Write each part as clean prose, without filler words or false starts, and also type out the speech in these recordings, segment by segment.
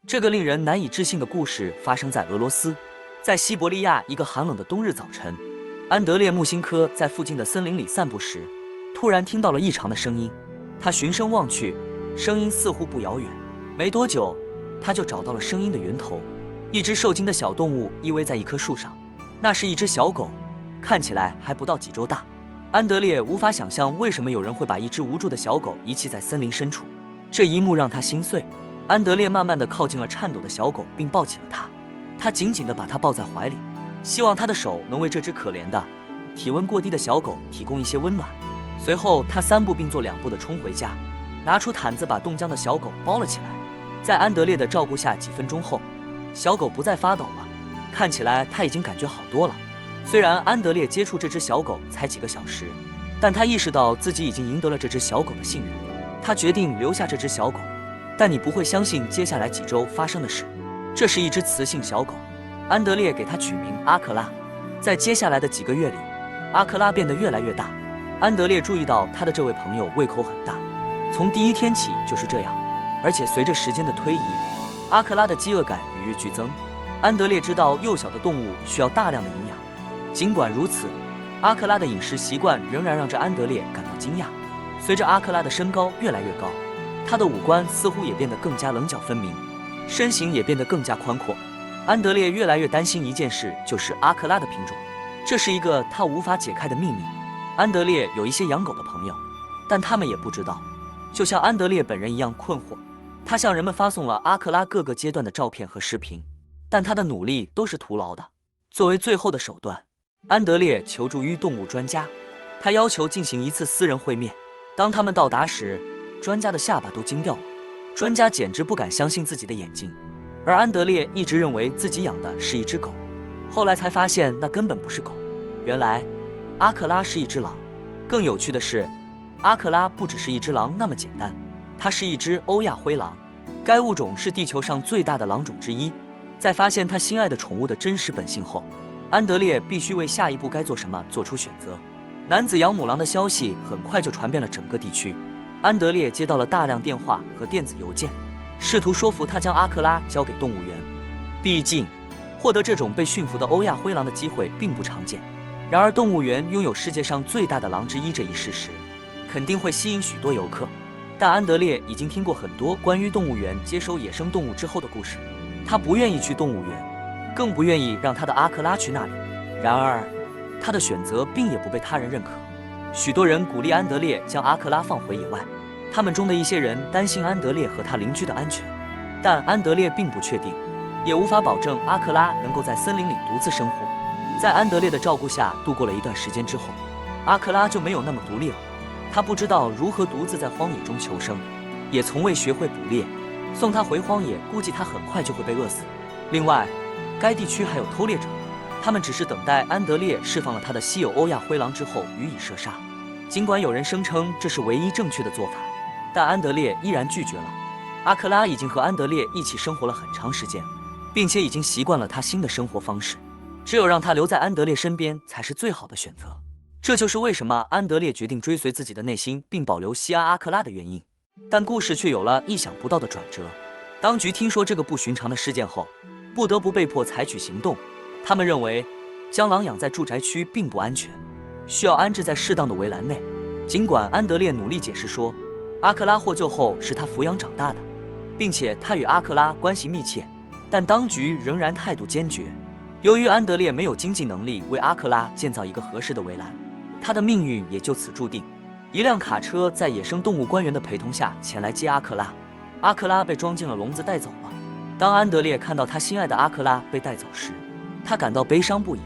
这个令人难以置信的故事发生在俄罗斯，在西伯利亚一个寒冷的冬日早晨，安德烈·穆辛科在附近的森林里散步时，突然听到了异常的声音。他循声望去，声音似乎不遥远。没多久，他就找到了声音的源头。一只受惊的小动物依偎在一棵树上，那是一只小狗，看起来还不到几周大。安德烈无法想象为什么有人会把一只无助的小狗遗弃在森林深处，这一幕让他心碎。安德烈慢慢地靠近了颤抖的小狗，并抱起了它。他紧紧地把它抱在怀里，希望他的手能为这只可怜的、体温过低的小狗提供一些温暖。随后，他3步并作2步地冲回家，拿出毯子把冻僵的小狗包了起来。在安德烈的照顾下，几分钟后，小狗不再发抖了，看起来他已经感觉好多了。虽然安德烈接触这只小狗才几个小时，但他意识到自己已经赢得了这只小狗的信任。他决定留下这只小狗。但你不会相信接下来几周发生的事。这是一只雌性小狗，安德烈给它取名阿克拉。在接下来的几个月里，阿克拉变得越来越大。安德烈注意到他的这位朋友胃口很大，从第一天起就是这样。而且随着时间的推移，阿克拉的饥饿感与日俱增。安德烈知道幼小的动物需要大量的营养，尽管如此，阿克拉的饮食习惯仍然让这安德烈感到惊讶。随着阿克拉的身高越来越高，他的五官似乎也变得更加棱角分明，身形也变得更加宽阔。安德烈越来越担心一件事，就是阿克拉的品种。这是一个他无法解开的秘密。安德烈有一些养狗的朋友，但他们也不知道，就像安德烈本人一样困惑。他向人们发送了阿克拉各个阶段的照片和视频，但他的努力都是徒劳的。作为最后的手段，安德烈求助于动物专家，他要求进行一次私人会面。当他们到达时，专家的下巴都惊掉了，专家简直不敢相信自己的眼睛。而安德烈一直认为自己养的是一只狗，后来才发现那根本不是狗，原来阿克拉是一只狼。更有趣的是，阿克拉不只是一只狼那么简单，它是一只欧亚灰狼，该物种是地球上最大的狼种之一。在发现他心爱的宠物的真实本性后，安德烈必须为下一步该做什么做出选择。男子养母狼的消息很快就传遍了整个地区。安德烈接到了大量电话和电子邮件，试图说服他将阿克拉交给动物园。毕竟，获得这种被驯服的欧亚灰狼的机会并不常见。然而，动物园拥有世界上最大的狼之一这一事实，肯定会吸引许多游客。但安德烈已经听过很多关于动物园接收野生动物之后的故事，他不愿意去动物园，更不愿意让他的阿克拉去那里。然而，他的选择并也不被他人认可。许多人鼓励安德烈将阿克拉放回野外，他们中的一些人担心安德烈和他邻居的安全，但安德烈并不确定，也无法保证阿克拉能够在森林里独自生活。在安德烈的照顾下度过了一段时间之后，阿克拉就没有那么独立了。他不知道如何独自在荒野中求生，也从未学会捕猎。送他回荒野，估计他很快就会被饿死。另外，该地区还有偷猎者，他们只是等待安德烈释放了他的稀有欧亚灰狼之后予以射杀。尽管有人声称这是唯一正确的做法，但安德烈依然拒绝了。阿克拉已经和安德烈一起生活了很长时间，并且已经习惯了他新的生活方式，只有让他留在安德烈身边才是最好的选择。这就是为什么安德烈决定追随自己的内心并保留西阿克拉的原因。但故事却有了意想不到的转折。当局听说这个不寻常的事件后，不得不被迫采取行动。他们认为将狼养在住宅区并不安全，需要安置在适当的围栏内。尽管安德烈努力解释说，阿克拉获救后是他抚养长大的，并且他与阿克拉关系密切，但当局仍然态度坚决。由于安德烈没有经济能力为阿克拉建造一个合适的围栏，他的命运也就此注定。一辆卡车在野生动物官员的陪同下前来接阿克拉，阿克拉被装进了笼子带走了。当安德烈看到他心爱的阿克拉被带走时，他感到悲伤不已。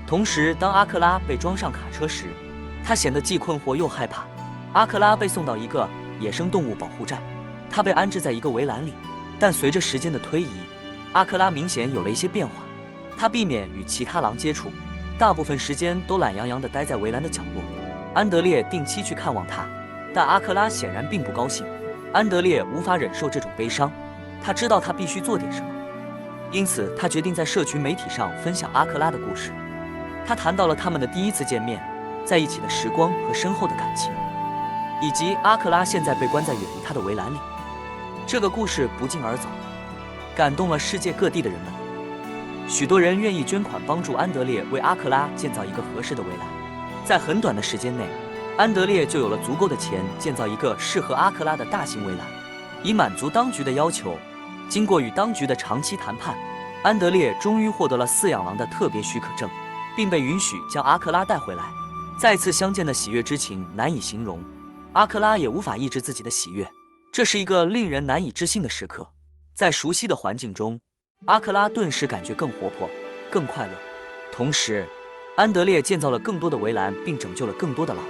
同时，当阿克拉被装上卡车时，他显得既困惑又害怕。阿克拉被送到一个野生动物保护站，他被安置在一个围栏里。但随着时间的推移，阿克拉明显有了一些变化。他避免与其他狼接触，大部分时间都懒洋洋地待在围栏的角落。安德烈定期去看望他，但阿克拉显然并不高兴。安德烈无法忍受这种悲伤，他知道他必须做点什么，因此他决定在社群媒体上分享阿克拉的故事。他谈到了他们的第一次见面，在一起的时光和深厚的感情，以及阿克拉现在被关在远离他的围栏里。这个故事不胫而走，感动了世界各地的人们。许多人愿意捐款帮助安德烈为阿克拉建造一个合适的围栏。在很短的时间内，安德烈就有了足够的钱建造一个适合阿克拉的大型围栏，以满足当局的要求。经过与当局的长期谈判，安德烈终于获得了饲养狼的特别许可证，并被允许将阿克拉带回来。再次相见的喜悦之情难以形容，阿克拉也无法抑制自己的喜悦。这是一个令人难以置信的时刻。在熟悉的环境中，阿克拉顿时感觉更活泼、更快乐。同时，安德烈建造了更多的围栏，并拯救了更多的狼。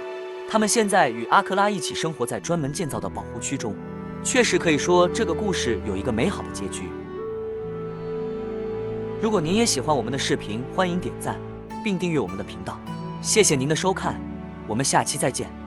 他们现在与阿克拉一起生活在专门建造的保护区中。确实可以说，这个故事有一个美好的结局。如果您也喜欢我们的视频，欢迎点赞并订阅我们的频道。谢谢您的收看，我们下期再见。